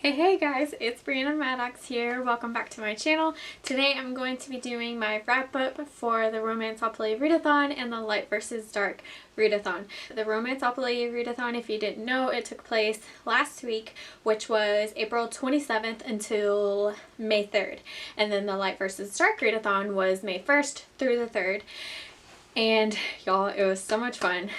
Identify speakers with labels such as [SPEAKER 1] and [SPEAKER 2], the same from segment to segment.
[SPEAKER 1] Hey guys, it's Brianna Maddox here. Welcome back to my channel. Today I'm going to be doing my wrap up for the Romanceopoly Read-a-thon and the Light vs. Dark Read-a-thon. The Romanceopoly Read-a-thon, if you didn't know, it took place last week, which was April 27th until May 3rd. And then the Light vs. Dark Read-a-thon was May 1st through the 3rd. And y'all, it was so much fun.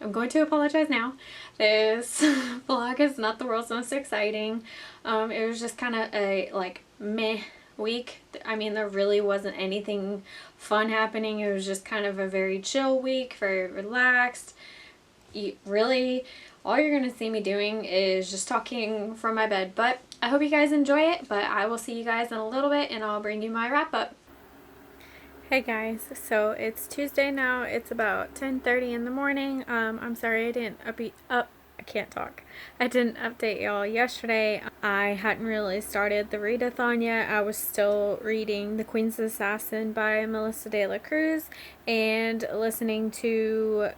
[SPEAKER 1] I'm going to apologize now. This vlog is not the world's most exciting. It was just kind of a meh week. I mean, there really wasn't anything fun happening. It was just kind of a very chill week, very relaxed. Really, all you're going to see me doing is just talking from my bed. But I hope you guys enjoy it. But I will see you guys in a little bit and I'll bring you my wrap up. Hey guys, so it's Tuesday now. It's about 10:30 in the morning. I'm sorry I didn't I can't talk. I didn't update y'all yesterday. I hadn't really started the read-a-thon yet. I was still reading The Queen's Assassin by Melissa de la Cruz and listening to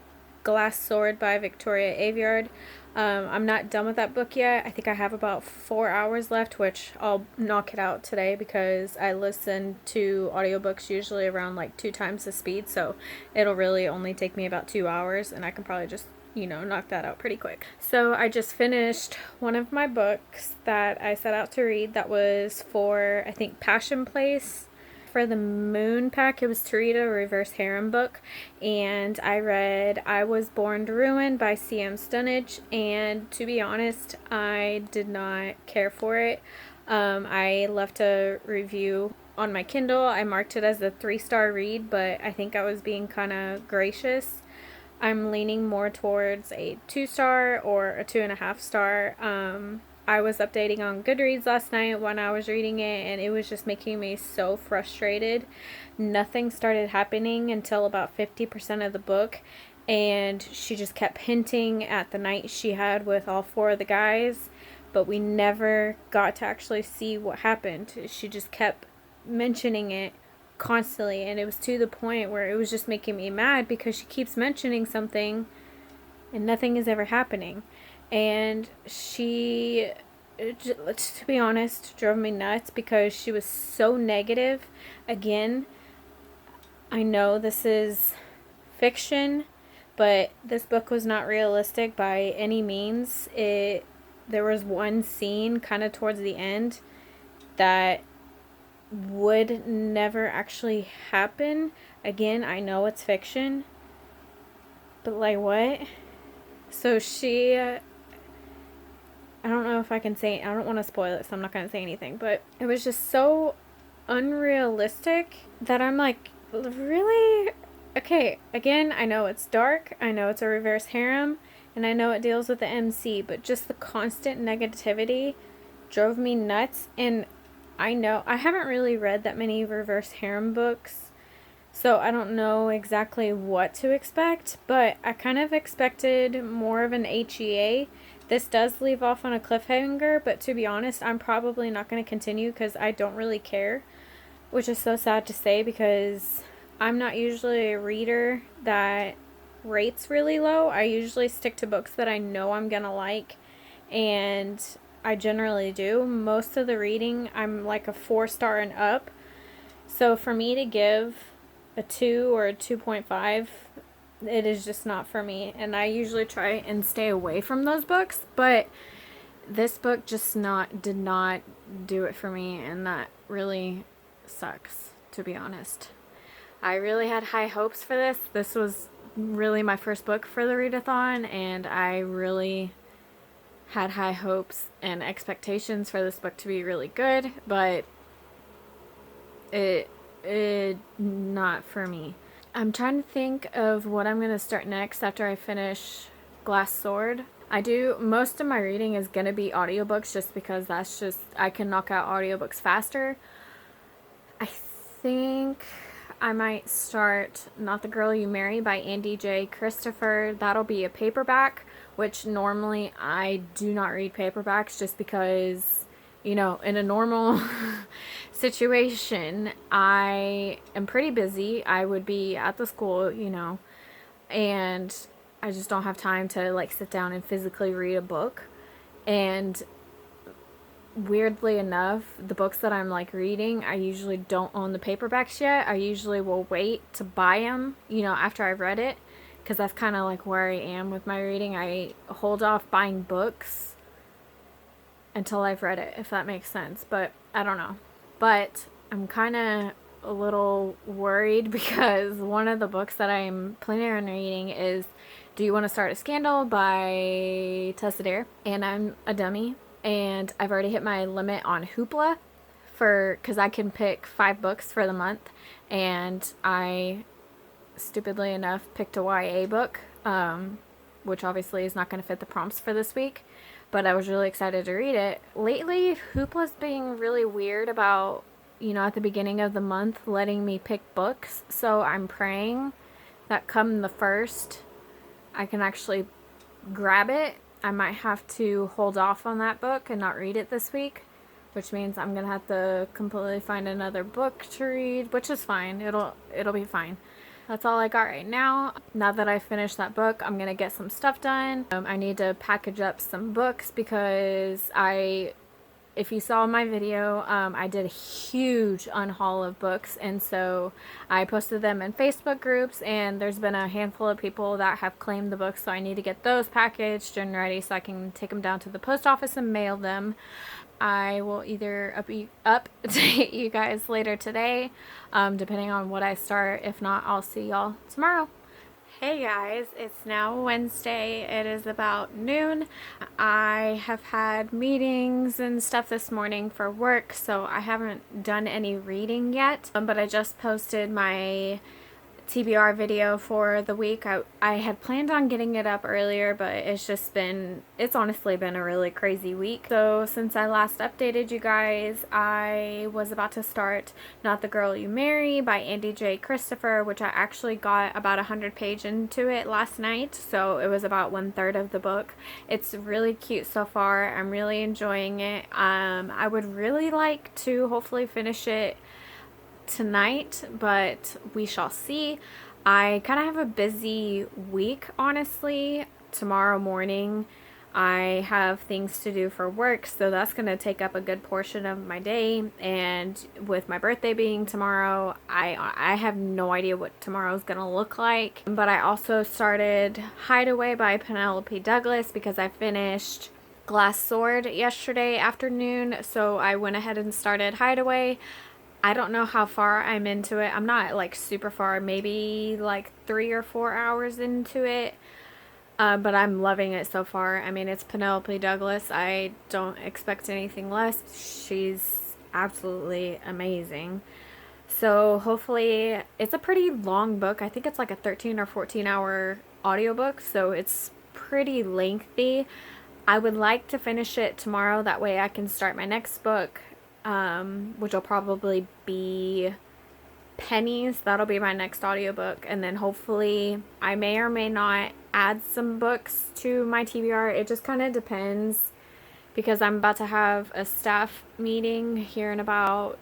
[SPEAKER 1] Glass Sword by Victoria Aveyard. I'm not done with that book yet. I think I have about 4 hours left, which I'll knock it out today because I listen to audiobooks usually around like 2 times the speed, so it'll really only take me about 2 hours and I can probably just, knock that out pretty quick. So I just finished one of my books that I set out to read that was for, I think, Passion Place. For the Moon pack, it was to read a reverse harem book, and I read I Was Born to Ruin by C.M. Stonage, and to be honest, I did not care for it. I left a review on my Kindle. I marked it as a 3-star read, but I think I was being kind of gracious. I'm leaning more towards a 2-star or a 2.5-star. I was updating on Goodreads last night when I was reading it, and it was just making me so frustrated. Nothing started happening until about 50% of the book, and she just kept hinting at the night she had with all 4 of the guys, but we never got to actually see what happened. She just kept mentioning it constantly, and it was to the point where it was just making me mad because she keeps mentioning something and nothing is ever happening. And she, to be honest, drove me nuts because she was so negative. Again, I know this is fiction, but this book was not realistic by any means. There was one scene kind of towards the end that would never actually happen. Again, I know it's fiction, but like what? So she... I don't know if I can say, I don't want to spoil it, so I'm not going to say anything, but it was just so unrealistic that I'm like, really? Okay, again, I know it's dark, I know it's a reverse harem, and I know it deals with the MC, but just the constant negativity drove me nuts. And I know, I haven't really read that many reverse harem books, so I don't know exactly what to expect, but I kind of expected more of an HEA. This does leave off on a cliffhanger, but to be honest, I'm probably not going to continue because I don't really care, which is so sad to say because I'm not usually a reader that rates really low. I usually stick to books that I know I'm going to like, and I generally do. Most of the reading, I'm like a 4-star and up, so for me to give a 2 or a 2.5, it is just not for me, and I usually try and stay away from those books, but this book just did not do it for me, and that really sucks, to be honest. I really had high hopes for this. This was really my first book for the read-a-thon, and I really had high hopes and expectations for this book to be really good, but it not for me. I'm trying to think of what I'm going to start next after I finish Glass Sword. Most of my reading is going to be audiobooks just because I can knock out audiobooks faster. I think I might start Not the Girl You Marry by Andy J. Christopher. That'll be a paperback, which normally I do not read paperbacks just because, in a normal situation, I am pretty busy. I would be at the school, and I just don't have time to sit down and physically read a book. And weirdly enough, the books that I'm like reading, I usually don't own the paperbacks yet. I usually will wait to buy them, you know, after I've read it, because that's kind of like where I am with my reading. I hold off buying books until I've read it, if that makes sense. But I don't know. But I'm kind of a little worried because one of the books that I'm planning on reading is Do You Want to Start a Scandal by Tessa Dare. And I'm a dummy. And I've already hit my limit on Hoopla because I can pick 5 books for the month. And I, stupidly enough, picked a YA book, which obviously is not going to fit the prompts for this week. But I was really excited to read it. Lately, Hoopla's being really weird about, you know, at the beginning of the month, letting me pick books. So I'm praying that come the 1st, I can actually grab it. I might have to hold off on that book and not read it this week, which means I'm going to have to completely find another book to read, which is fine. It'll be fine. That's all I got right now. Now that I finished that book, I'm going to get some stuff done. I need to package up some books because if you saw my video, I did a huge unhaul of books, and so I posted them in Facebook groups, and there's been a handful of people that have claimed the books, so I need to get those packaged and ready so I can take them down to the post office and mail them. I will either update you guys later today, depending on what I start. If not, I'll see y'all tomorrow. Hey guys, it's now Wednesday. It is about noon. I have had meetings and stuff this morning for work, so I haven't done any reading yet. But I just posted my TBR video for the week. I had planned on getting it up earlier, but it's honestly been a really crazy week. So since I last updated you guys, I was about to start Not the Girl You Marry by Andy J. Christopher, which I actually got about 100 pages into it last night, so it was about 1/3 of the book. It's really cute so far. I'm really enjoying it. I would really like to hopefully finish it tonight, but we shall see. I kind of have a busy week, honestly. Tomorrow morning I have things to do for work, so that's going to take up a good portion of my day, and with my birthday being tomorrow, I have no idea what tomorrow's going to look like. But I also started Hideaway by Penelope Douglas because I finished Glass Sword yesterday afternoon, so I went ahead and started Hideaway. I don't know how far I'm into it. I'm not like super far, maybe like 3 or 4 hours into it. But I'm loving it so far. I mean, it's Penelope Douglas. I don't expect anything less. She's absolutely amazing. So hopefully, it's a pretty long book. I think it's like a 13 or 14 hour audiobook, so it's pretty lengthy. I would like to finish it tomorrow. That way I can start my next book, which will probably be Pennies. That'll be my next audiobook, and then hopefully I may or may not add some books to my TBR. It just kind of depends, because I'm about to have a staff meeting here in about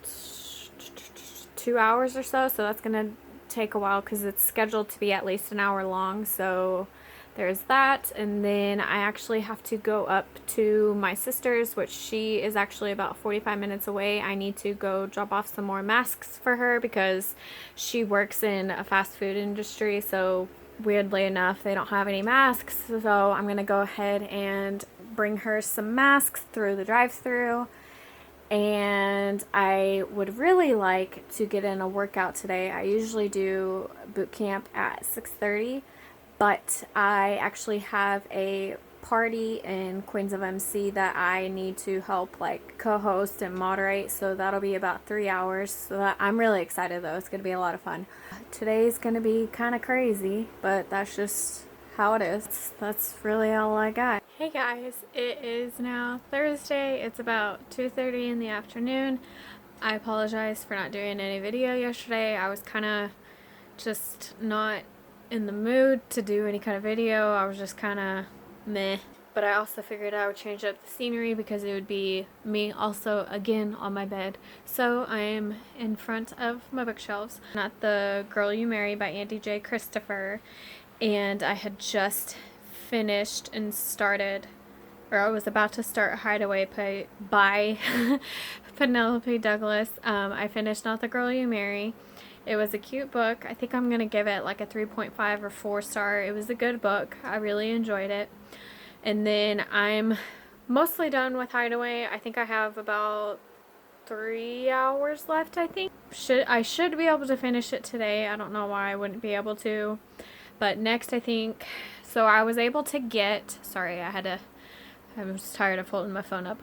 [SPEAKER 1] 2 hours or so, so that's gonna take a while because it's scheduled to be at least an hour long. So there's that, and then I actually have to go up to my sister's, which she is actually about 45 minutes away. I need to go drop off some more masks for her because she works in a fast food industry, so weirdly enough they don't have any masks, so I'm gonna go ahead and bring her some masks through the drive-thru. And I would really like to get in a workout today. I usually do boot camp at 6:30, but I actually have a party in Queens of MC that I need to help like co-host and moderate, so that'll be about 3 hours. So I'm really excited though. It's gonna be a lot of fun. Today's gonna be kind of crazy, but that's just how it is. That's really all I got. Hey guys, it is now Thursday. It's about 2:30 in the afternoon. I apologize for not doing any video yesterday. I was kind of just not in the mood to do any kind of video. I was just kind of meh. But I also figured I would change up the scenery because it would be me also again on my bed. So I am in front of my bookshelves. Not the Girl You Marry by Andy J. Christopher. And I had just finished and started or I was about to start Hideaway by Penelope Douglas. I finished Not the Girl You Marry. It was a cute book. I think I'm going to give it like a 3.5 or 4 star. It was a good book. I really enjoyed it. And then I'm mostly done with Hideaway. I think I have about 3 hours left, I think. I should be able to finish it today. I don't know why I wouldn't be able to. But next, I think, so I was able to get, sorry, I was tired of holding my phone up.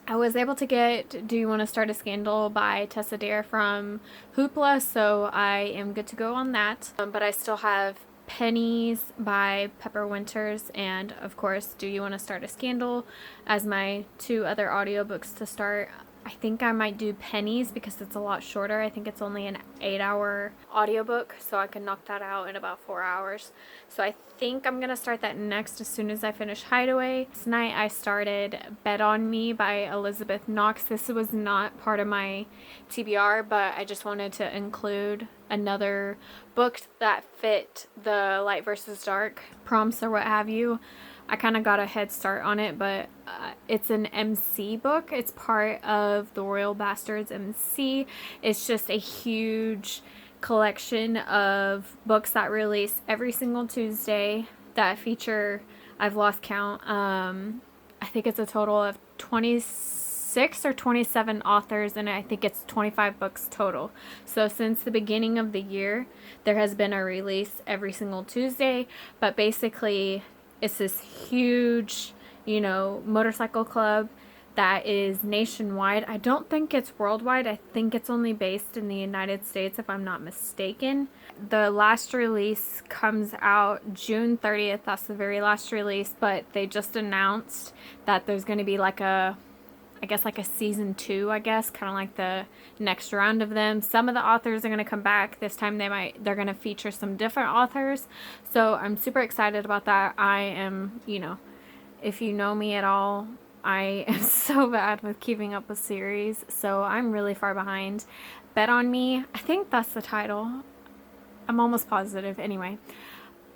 [SPEAKER 1] I was able to get Do You Want to Start a Scandal by Tessa Dare from Hoopla, so I am good to go on that. But I still have Pennies by Pepper Winters and, of course, Do You Want to Start a Scandal as my 2 other audiobooks to start. I think I might do Pennies because it's a lot shorter. I think it's only an 8-hour audiobook, so I can knock that out in about 4 hours. So I think I'm going to start that next as soon as I finish Hideaway. Tonight I started Bet On Me by Elizabeth Knox. This was not part of my TBR, but I just wanted to include another book that fit the light versus dark prompts or what have you. I kind of got a head start on it, but it's an MC book. It's part of the Royal Bastards MC. It's just a huge collection of books that release every single Tuesday that feature, I've lost count, I think it's a total of 26 or 27 authors, and I think it's 25 books total. So since the beginning of the year, there has been a release every single Tuesday, but basically it's this huge, motorcycle club that is nationwide. I don't think it's worldwide. I think it's only based in the United States, if I'm not mistaken. The last release comes out June 30th. That's the very last release, but they just announced that there's going to be like a season 2, kind of like the next round of them. Some of the authors are going to come back. This time they're going to feature some different authors. So I'm super excited about that. I am, if you know me at all, I am so bad with keeping up with series. So I'm really far behind. Bet On Me, I think that's the title. I'm almost positive. Anyway,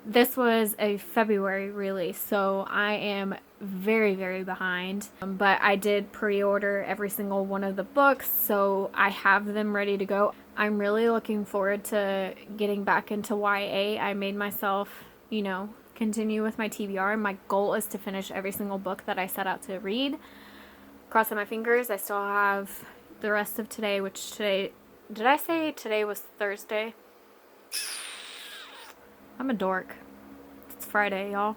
[SPEAKER 1] this was a February release, so I am very, very behind. But I did pre-order every single one of the books, so I have them ready to go. I'm really looking forward to getting back into YA. I made myself, continue with my TBR. My goal is to finish every single book that I set out to read. Crossing my fingers. I still have the rest of today, did I say today was Thursday? I'm a dork. It's Friday, y'all.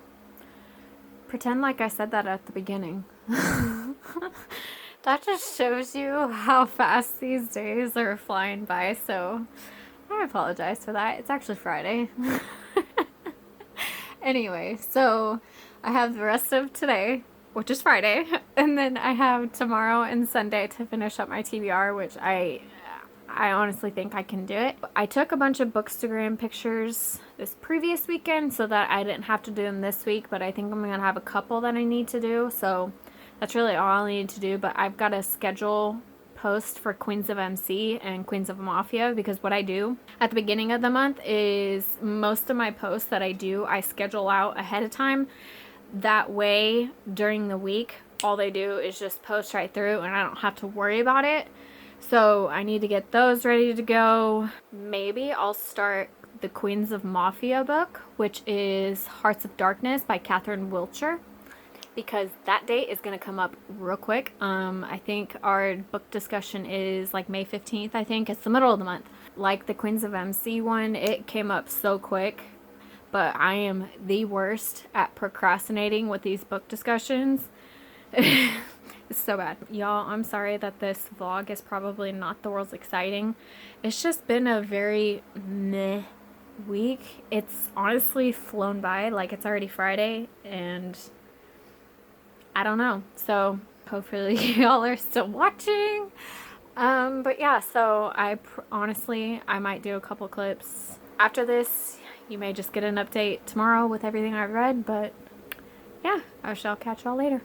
[SPEAKER 1] Pretend like I said that at the beginning. That just shows you how fast these days are flying by, so I apologize for that. It's actually Friday. Anyway, so I have the rest of today, which is Friday, and then I have tomorrow and Sunday to finish up my TBR, which I honestly think I can do it. I took a bunch of Bookstagram pictures this previous weekend so that I didn't have to do them this week, but I think I'm going to have a couple that I need to do, so that's really all I need to do. But I've got a schedule post for Queens of MC and Queens of Mafia, because what I do at the beginning of the month is most of my posts that I do, I schedule out ahead of time. That way, during the week, all they do is just post right through and I don't have to worry about it. So I need to get those ready to go. Maybe I'll start the Queens of Mafia book, which is Hearts of Darkness by Catherine Wiltshire, because that date is going to come up real quick. I think our book discussion is like May 15th, I think. It's the middle of the month. Like the Queens of MC one, it came up so quick, but I am the worst at procrastinating with these book discussions. It's so bad. Y'all, I'm sorry that this vlog is probably not the world's exciting. It's just been a very meh week. It's honestly flown by. Like, it's already Friday, and I don't know. So, hopefully y'all are still watching. But yeah, so honestly, I might do a couple clips after this. You may just get an update tomorrow with everything I've read, but yeah, I shall catch y'all later.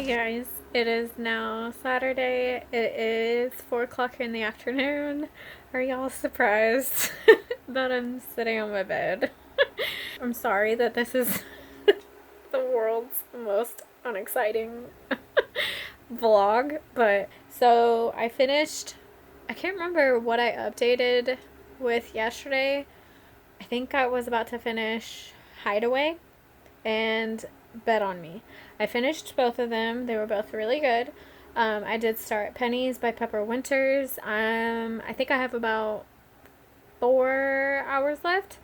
[SPEAKER 1] Guys, it is now Saturday. It is 4 o'clock in the afternoon. Are y'all surprised that I'm sitting on my bed? I'm sorry that this is the world's most unexciting vlog, but so I finished, I can't remember what I updated with yesterday. I think I was about to finish Hideaway and Bet on Me. I finished both of them. They were both really good. I did start Pennies by Pepper Winters. I think I have about 4 hours left.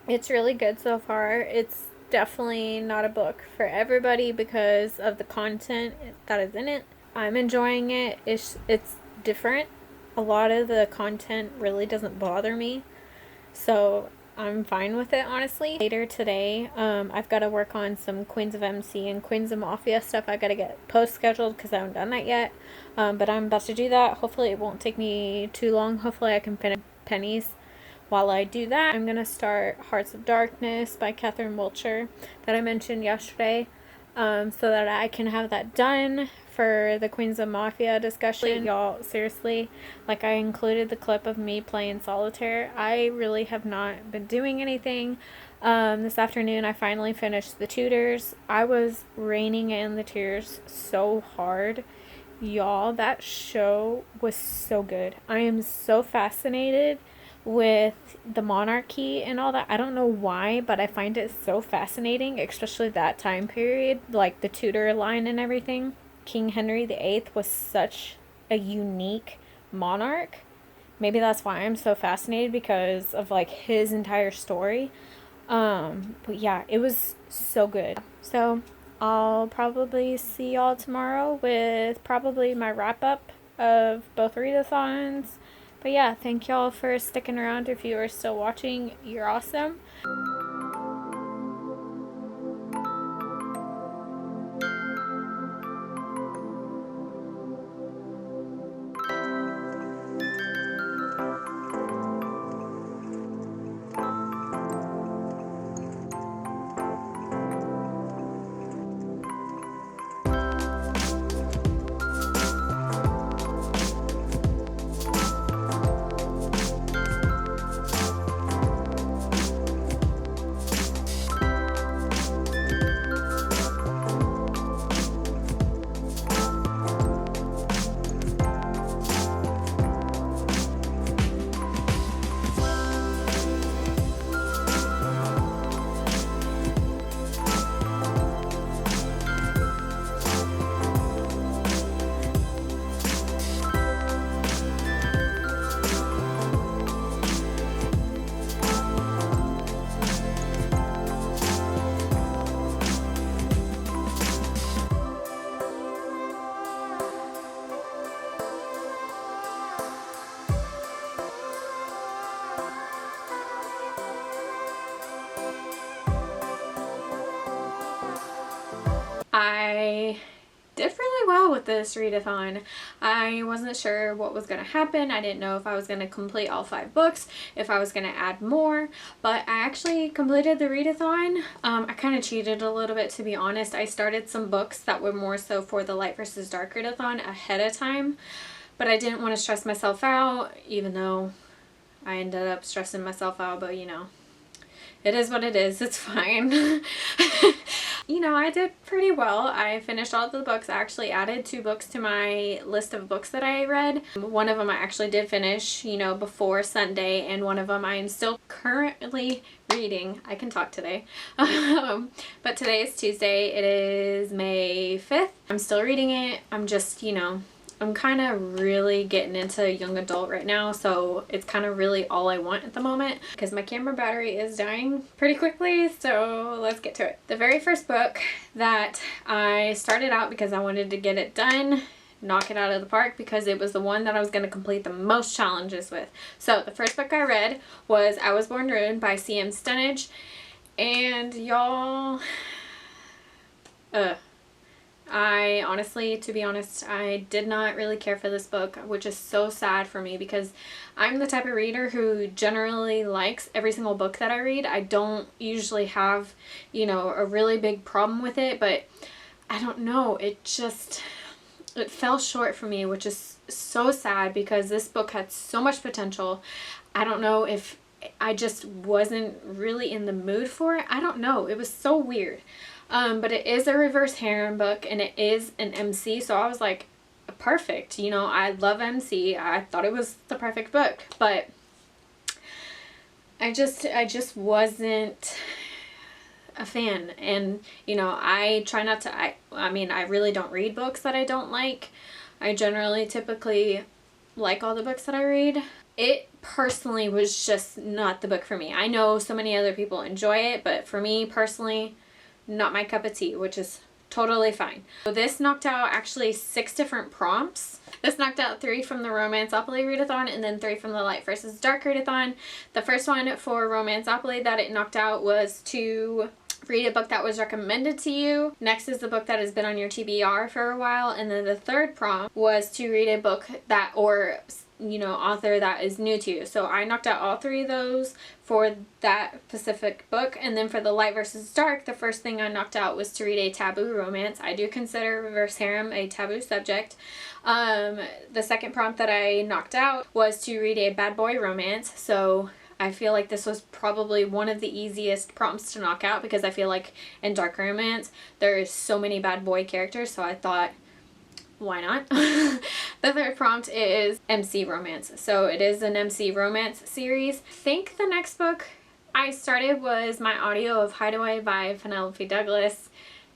[SPEAKER 1] It's really good so far. It's definitely not a book for everybody because of the content that is in it. I'm enjoying it. It's different. A lot of the content really doesn't bother me, so I'm fine with it, honestly. Later today, I've got to work on some Queens of MC and Queens of Mafia stuff. I got to get post scheduled because I haven't done that yet. But I'm about to do that. Hopefully it won't take me too long. Hopefully I can finish Pennies while I do that. I'm going to start Hearts of Darkness by Catherine Wilcher that I mentioned yesterday, so that I can have that done for the Queens of Mafia discussion. Y'all, seriously, like, I included the clip of me playing solitaire. I really have not been doing anything. This afternoon I finally finished The Tudors. I was reining in the tears so hard. Y'all, that show was so good. I am so fascinated with the monarchy and all that. I don't know why, but I find it so fascinating, especially that time period, like the Tudor line and everything. King Henry VIII was such a unique monarch. Maybe that's why I'm so fascinated, because of like his entire story. But yeah, it was so good. So I'll probably see y'all tomorrow with probably my wrap up of both readathons. But yeah, thank y'all for sticking around. If you are still watching, you're awesome. I did really well with this readathon. I wasn't sure what was going to happen. I didn't know if I was going to complete all 5 books, if I was going to add more, but I actually completed the readathon. I kind of cheated a little bit, to be honest. I started some books that were more so for the Light versus Dark readathon ahead of time, but I didn't want to stress myself out, even though I ended up stressing myself out, but you know, it is what it is. It's fine. You know, I did pretty well. I finished all of the books. I actually added 2 books to my list of books that I read. One of them I actually did finish, you know, before Sunday, and one of them I am still currently reading. I can talk today. But today is Tuesday. It is May 5th. I'm still reading it. I'm just, you know, I'm kind of really getting into young adult right now, so it's kind of really all I want at the moment because my camera battery is dying pretty quickly, so let's get to it. The very first book that I started out because I wanted to get it done, knock it out of the park, because it was the one that I was going to complete the most challenges with. So the first book I read was I Was Born Ruined by C.M. Stunage, and y'all, I honestly, to be honest, I did not really care for this book, which is so sad for me because I'm the type of reader who generally likes every single book that I read. I don't usually have, you know, a really big problem with it, but I don't know, it fell short for me, which is so sad because this book had so much potential. I don't know if I just wasn't really in the mood for it. I don't know. It was so weird. But it is a reverse harem book and it is an MC, so I was like, perfect. You know, I love MC. I thought it was the perfect book, but I just wasn't a fan. And you know, I try not to, I mean, I really don't read books that I don't like. I generally typically like all the books that I read. It personally was just not the book for me. I know so many other people enjoy it, but for me personally, not my cup of tea, which is totally fine. So this knocked out actually 6 different prompts. This knocked out 3 from the Romanceopoly Read-a-thon and then 3 from the Light versus Dark Read-a-thon. The first one for Romanceopoly that it knocked out was to read a book that was recommended to you. Next is the book that has been on your TBR for a while. And then the third prompt was to read a book that, or you know, author that is new to you. So I knocked out all 3 of those for that specific book. And then for the Light versus Dark, the first thing I knocked out was to read a taboo romance. I do consider reverse harem a taboo subject. The second prompt that I knocked out was to read a bad boy romance. So I feel like this was probably one of the easiest prompts to knock out because I feel like in dark romance there's so many bad boy characters, so I thought, why not? The third prompt is MC romance. So it is an MC romance series. I think the next book I started was my audio of Hideaway by Penelope Douglas.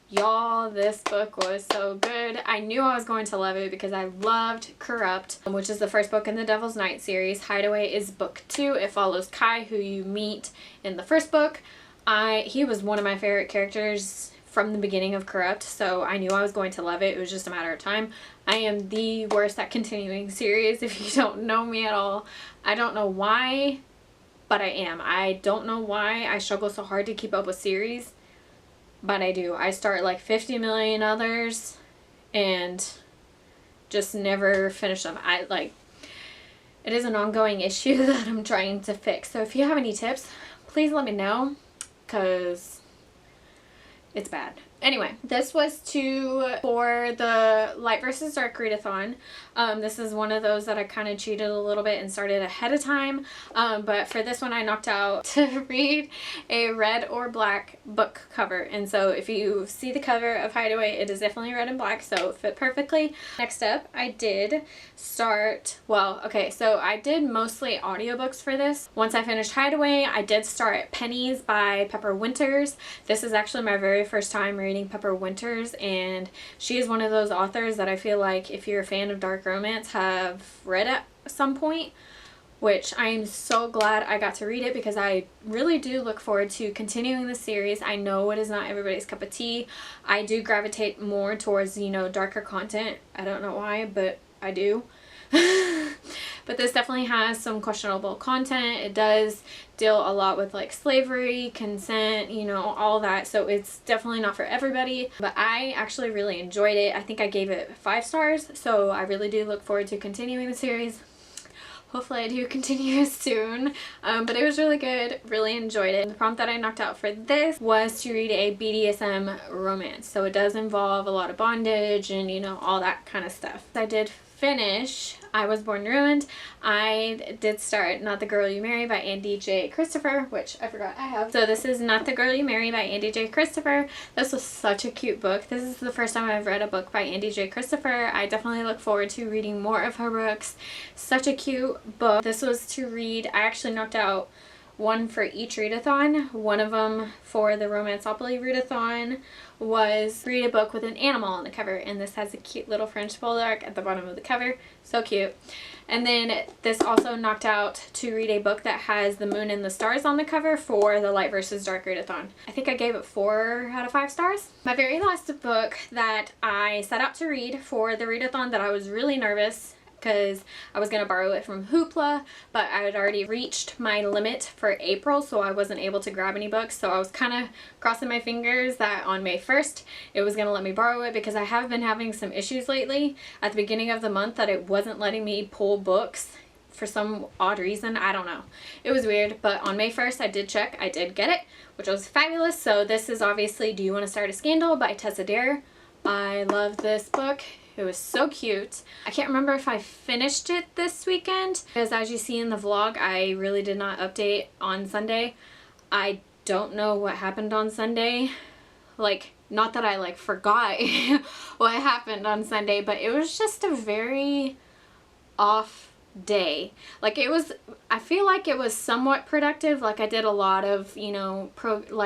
[SPEAKER 1] Y'all, this book was so good. I knew I was going to love it because I loved Corrupt, which is the first book in the Devil's Night series. Hideaway is book 2. It follows Kai, who you meet in the first book. He was one of my favorite characters from the beginning of Corrupt, so I knew I was going to love it. It was just a matter of time. I am the worst at continuing series if you don't know me at all. I don't know why, but I am. I don't know why I struggle so hard to keep up with series. But I do. I start like 50 million others and just never finish them. It is an ongoing issue that I'm trying to fix. So if you have any tips, please let me know because it's bad. Anyway, this was for the Light versus Dark Read-a-thon. This is one of those that I kind of cheated a little bit and started ahead of time. But for this one, I knocked out to read a red or black book cover. And so if you see the cover of Hideaway, it is definitely red and black, so it fit perfectly. Next up, I did start, well, okay, so I did mostly audiobooks for this. Once I finished Hideaway, I did start Pennies by Pepper Winters. This is actually my very first time reading Pepper Winters, and she is one of those authors that I feel like if you're a fan of dark romance have read at some point, which I am so glad I got to read it because I really do look forward to continuing the series. I know it is not everybody's cup of tea. I do gravitate more towards, you know, darker content. I don't know why, but I do. But this definitely has some questionable content. It does deal a lot with like slavery, consent, you know, all that. So it's definitely not for everybody. But I actually really enjoyed it. I think I gave it 5 stars. So I really do look forward to continuing the series. Hopefully I do continue soon. But it was really good. Really enjoyed it. The prompt that I knocked out for this was to read a BDSM romance. So it does involve a lot of bondage and, you know, all that kind of stuff. I did finish I Was Born Ruined. I did start Not the Girl You Marry by Andy J. Christopher, which I forgot I have. So this is Not the Girl You Marry by Andy J. Christopher. This was such a cute book. This is the first time I've read a book by Andy J. Christopher. I definitely look forward to reading more of her books. Such a cute book. This was to read, I actually knocked out 1 for each read-a-thon. One of them for the Romanceopoly read-a-thon was read a book with an animal on the cover, and this has a cute little French bulldog at the bottom of the cover. So cute. And then this also knocked out to read a book that has the moon and the stars on the cover for the Light versus Dark read-a-thon. I think I gave it 4 out of 5 stars. My very last book that I set out to read for the read-a-thon that I was really nervous because I was going to borrow it from Hoopla, but I had already reached my limit for April, so I wasn't able to grab any books. So I was kind of crossing my fingers that on May 1st it was going to let me borrow it, because I have been having some issues lately at the beginning of the month that it wasn't letting me pull books for some odd reason. I don't know. It was weird, but on May 1st I did check. I did get it, which was fabulous. So this is obviously Do You Want to Start a Scandal by Tessa Dare. I love this book. It was so cute. I can't remember if I finished it this weekend because as you see in the vlog, I really did not update on Sunday. I don't know what happened on Sunday. Like, not that I like forgot what happened on Sunday, but it was just a very off day. Like it was, I feel like it was somewhat productive. Like I did a lot of, you know,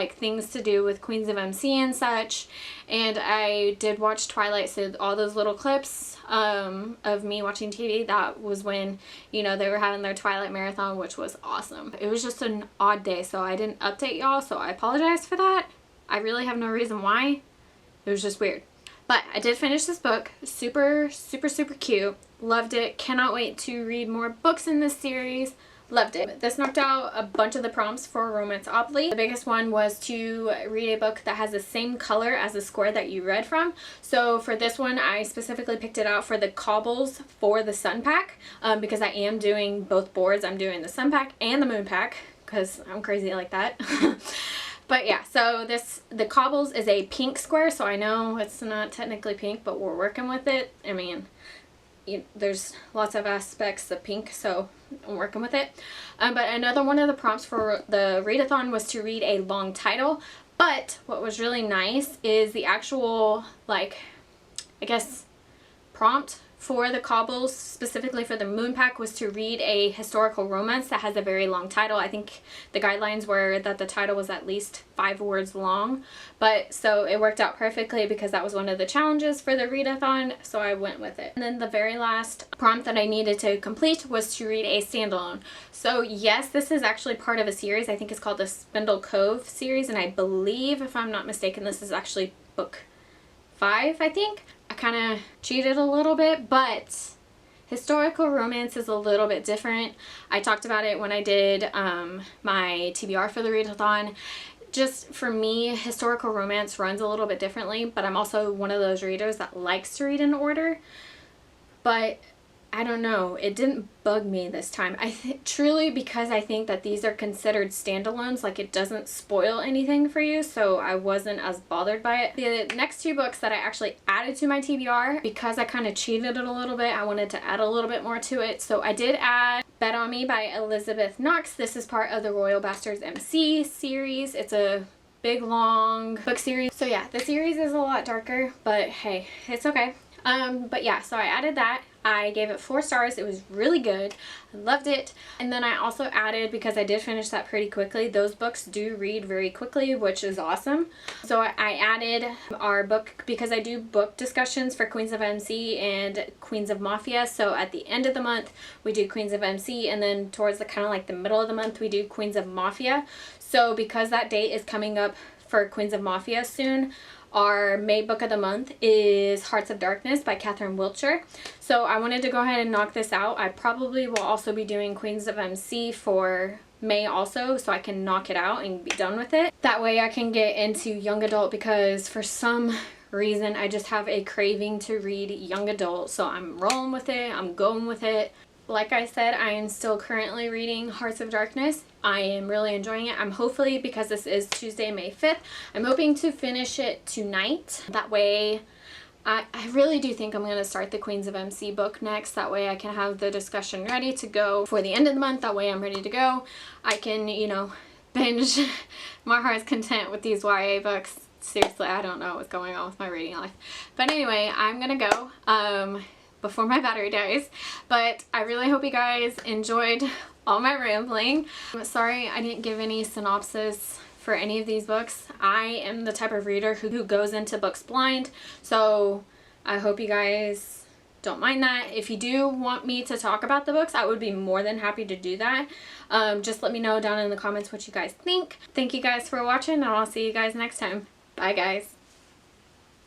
[SPEAKER 1] things to do with Queens of MC and such, and I did watch Twilight, so all those little clips of me watching TV, that was when, you know, they were having their Twilight marathon, which was awesome. It was just an odd day, so I didn't update y'all, so I apologize for that. I really have no reason why. It was just weird. But I did finish this book. Super, super, super cute. Loved it. Cannot wait to read more books in this series. Loved it. This knocked out a bunch of the prompts for Romanceopoly. The biggest one was to read a book that has the same color as the square that you read from. So for this one, I specifically picked it out for the cobbles for the sun pack because I am doing both boards. I'm doing the sun pack and the moon pack because I'm crazy like that. But yeah, so the cobbles is a pink square, so I know it's not technically pink, but we're working with it. I mean, there's lots of aspects of pink, so I'm working with it. But another one of the prompts for the read-a-thon was to read a long title. But what was really nice is the actual, like, I guess, prompt for the cobbles, specifically for the moon pack, was to read a historical romance that has a very long title. I think the guidelines were that the title was at least 5 words long, but so it worked out perfectly because that was one of the challenges for the read-a-thon, so I went with it. And then the very last prompt that I needed to complete was to read a standalone. So yes, this is actually part of a series. I think it's called the Spindle Cove series, and I believe, if I'm not mistaken, this is actually book 5, I think. I kind of cheated a little bit, but historical romance is a little bit different. I talked about it when I did my TBR for the read-a-thon. Just for me, historical romance runs a little bit differently, but I'm also one of those readers that likes to read in order. But I don't know, it didn't bug me this time. Truly because I think that these are considered standalones, like it doesn't spoil anything for you, so I wasn't as bothered by it. The next 2 books that I actually added to my TBR, because I kind of cheated it a little bit, I wanted to add a little bit more to it, so I did add Bet On Me by Elizabeth Knox. This is part of the Royal Bastards MC series. It's a big long book series. So yeah, the series is a lot darker, but hey, it's okay. But yeah, so I added that. I gave it 4 stars. It was really good. I loved it. And then I also added, because I did finish that pretty quickly, those books do read very quickly, which is awesome. So I added our book, because I do book discussions for Queens of MC and Queens of Mafia. So at the end of the month, we do Queens of MC, and then towards the kind of like the middle of the month, we do Queens of Mafia. So because that date is coming up for Queens of Mafia soon, our May book of the month is Hearts of Darkness by Catherine Wiltshire. So I wanted to go ahead and knock this out. I probably will also be doing Queens of MC for May also, so I can knock it out and be done with it. That way I can get into young adult, because for some reason I just have a craving to read young adult. So I'm rolling with it. I'm going with it. Like I said, I am still currently reading Hearts of Darkness. I am really enjoying it. I'm hopefully, because this is Tuesday, May 5th, I'm hoping to finish it tonight. That way, I really do think I'm going to start the Queens of MC book next. That way I can have the discussion ready to go for the end of the month. That way I'm ready to go. I can, you know, binge my heart's content with these YA books. Seriously, I don't know what's going on with my reading life. But anyway, I'm going to go. Before my battery dies. But I really hope you guys enjoyed all my rambling. I'm sorry I didn't give any synopsis for any of these books. I am the type of reader who goes into books blind, so I hope you guys don't mind that. If you do want me to talk about the books, I would be more than happy to do that. Just let me know down in the comments what you guys think. Thank you guys for watching, and I'll see you guys next time. Bye guys.